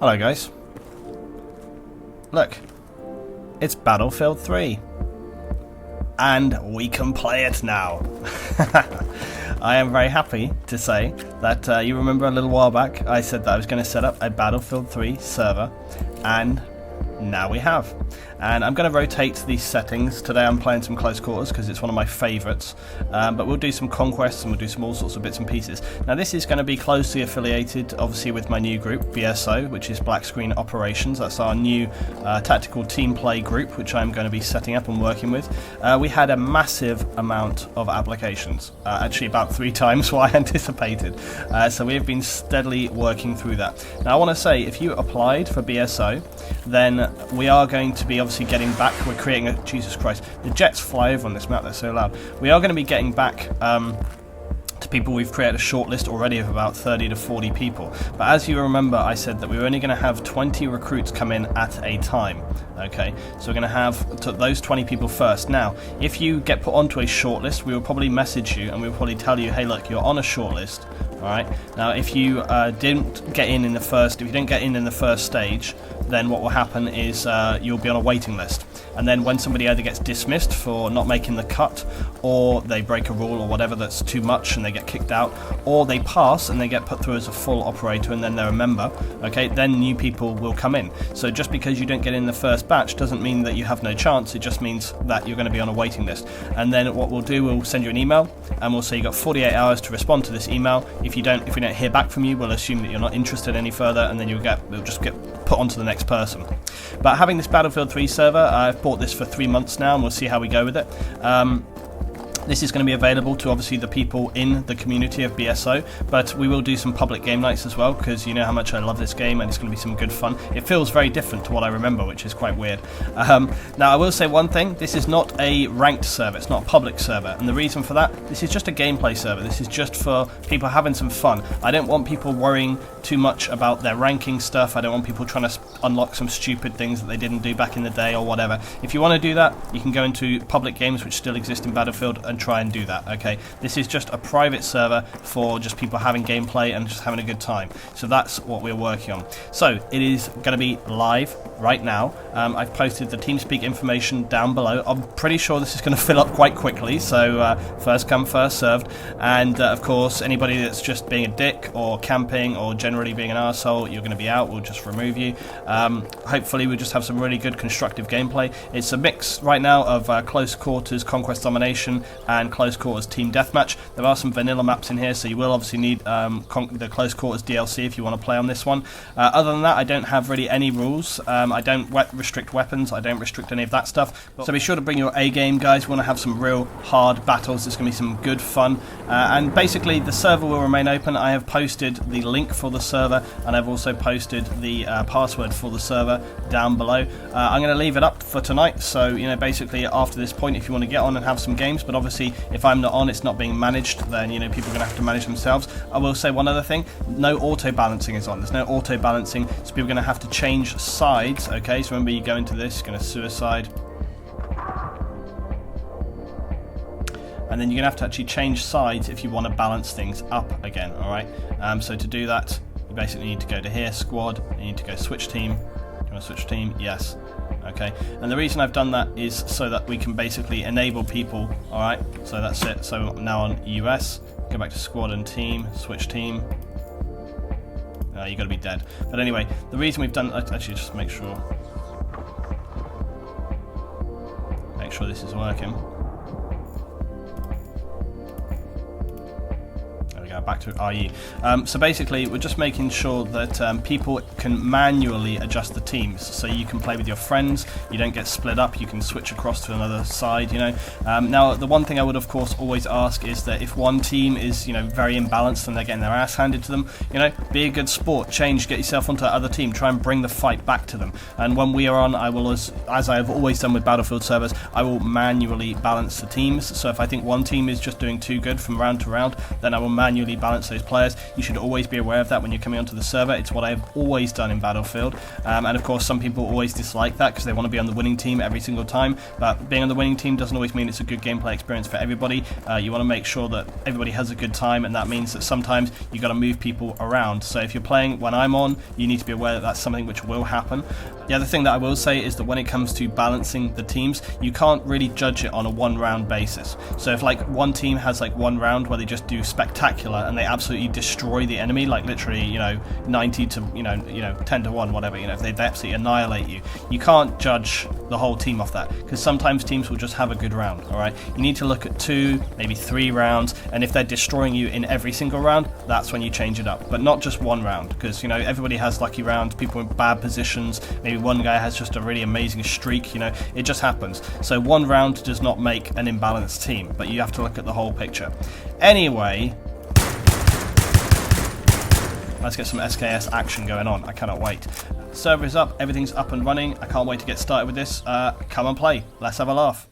Hello guys. Look, it's Battlefield 3. And we can play it now. I am very happy to say that you remember a little while back I said that I was going to set up a Battlefield 3 server, and now we have. And I'm going to rotate these settings. Today I'm playing some close quarters because it's one of my favourites, but we'll do some conquests and we'll do some all sorts of bits and pieces. Now this is going to be closely affiliated obviously with my new group, BSO, which is Black Screen Operations. That's our new tactical team play group, which I'm going to be setting up and working with. We had a massive amount of applications, actually about 3 times what I anticipated, so we have been steadily working through that. Now I want to say, if you applied for BSO, then we are going to be obviously getting back. We're creating a... Jesus Christ, the jets fly over on this map, they're so loud. We are going to be getting back to people. We've created a shortlist already of about 30 to 40 people, but as you remember I said that we were only going to have 20 recruits come in at a time. Okay, so we're going to have those 20 people first. Now if you get put onto a shortlist, we will probably message you and we'll probably tell you, hey look, you're on a shortlist. Alright, now if you didn't get in the first, if you didn't get in the first stage, then what will happen is you'll be on a waiting list. And then when somebody either gets dismissed for not making the cut, or they break a rule or whatever that's too much and they get kicked out, or they pass and they get put through as a full operator and then they're a member, okay, then new people will come in. So just because you don't get in the first batch doesn't mean that you have no chance, it just means that you're going to be on a waiting list. And then what we'll do, we'll send you an email and we'll say you've got 48 hours to respond to this email. If we don't hear back from you, we'll assume that you're not interested any further, and then you'll just get put onto the next person. But having this Battlefield 3 server, I've bought this for 3 months now, and we'll see how we go with it. This is going to be available to obviously the people in the community of BSO, but we will do some public game nights as well, because you know how much I love this game and it's going to be some good fun. It feels very different to what I remember, which is quite weird. Now I will say one thing, this is not a ranked server, it's not a public server, and the reason for that, this is just a gameplay server. This is just for people having some fun. I don't want people worrying too much about their ranking stuff. I don't want people trying to unlock some stupid things that they didn't do back in the day or whatever. If you want to do that, you can go into public games which still exist in Battlefield and try and do that. Okay, this is just a private server for just people having gameplay and just having a good time. So that's what we're working on. So it is going to be live right now. I've posted the TeamSpeak information down below. I'm pretty sure this is going to fill up quite quickly, so first come first served. And of course anybody that's just being a dick or camping or generally being an arsehole, you're going to be out. We'll just remove you. Hopefully we'll just have some really good constructive gameplay. It's a mix right now of close quarters conquest domination and close quarters team deathmatch. There are some vanilla maps in here, so you will obviously need the close quarters DLC if you want to play on this one. Other than that, I don't have really any rules. I don't restrict weapons, I don't restrict any of that stuff. So be sure to bring your A game, guys. We want to have some real hard battles. There's going to be some good fun. And basically the server will remain open. I have posted the link for the server, and I've also posted the password for the server down below. I'm going to leave it up for tonight, so you know, basically after this point, if you want to get on and have some games, but obviously if I'm not on, it's not being managed, then you know, people are going to have to manage themselves. I will say one other thing, no auto balancing is on. There's no auto balancing, so people are going to have to change sides. Okay, so remember, you go into this, you're going to suicide, and then you're going to have to actually change sides if you want to balance things up again. Alright, so to do that, you basically need to go to here, squad, you need to go switch team. You want to switch team? Yes. Okay, and the reason I've done that is so that we can basically enable people. Alright, so that's it. So now on US, go back to squad and team, switch team. You got to be dead. But anyway, the reason we've done, actually just make sure this is working. Back to RE. So basically we're just making sure that people can manually adjust the teams, so you can play with your friends, you don't get split up, you can switch across to another side, you know. Now the one thing I would of course always ask is that if one team is, you know, very imbalanced and they're getting their ass handed to them, you know, be a good sport, change, get yourself onto the other team, try and bring the fight back to them. And when we are on, I will, as I have always done with Battlefield servers, I will manually balance the teams. So if I think one team is just doing too good from round to round, then I will manually evenly balance those players. You should always be aware of that when you're coming onto the server. It's what I've always done in Battlefield, and of course some people always dislike that because they want to be on the winning team every single time, but being on the winning team doesn't always mean it's a good gameplay experience for everybody. You want to make sure that everybody has a good time, and that means that sometimes you got to move people around. So if you're playing when I'm on, you need to be aware that that's something which will happen. The other thing that I will say is that when it comes to balancing the teams, you can't really judge it on a one round basis. So if like one team has like one round where they just do spectacular and they absolutely destroy the enemy, like literally 90 to 10 to 1, whatever, if they absolutely annihilate you, you can't judge the whole team off that, because sometimes teams will just have a good round. All right, you need to look at 2, maybe 3 rounds, and if they're destroying you in every single round, that's when you change it up, but not just one round, because everybody has lucky rounds, people in bad positions, maybe one guy has just a really amazing streak, it just happens. So one round does not make an imbalanced team, but you have to look at the whole picture. Anyway, let's get some SKS action going on. I cannot wait. Server is up, everything's up and running. I can't wait to get started with this. Come and play. Let's have a laugh.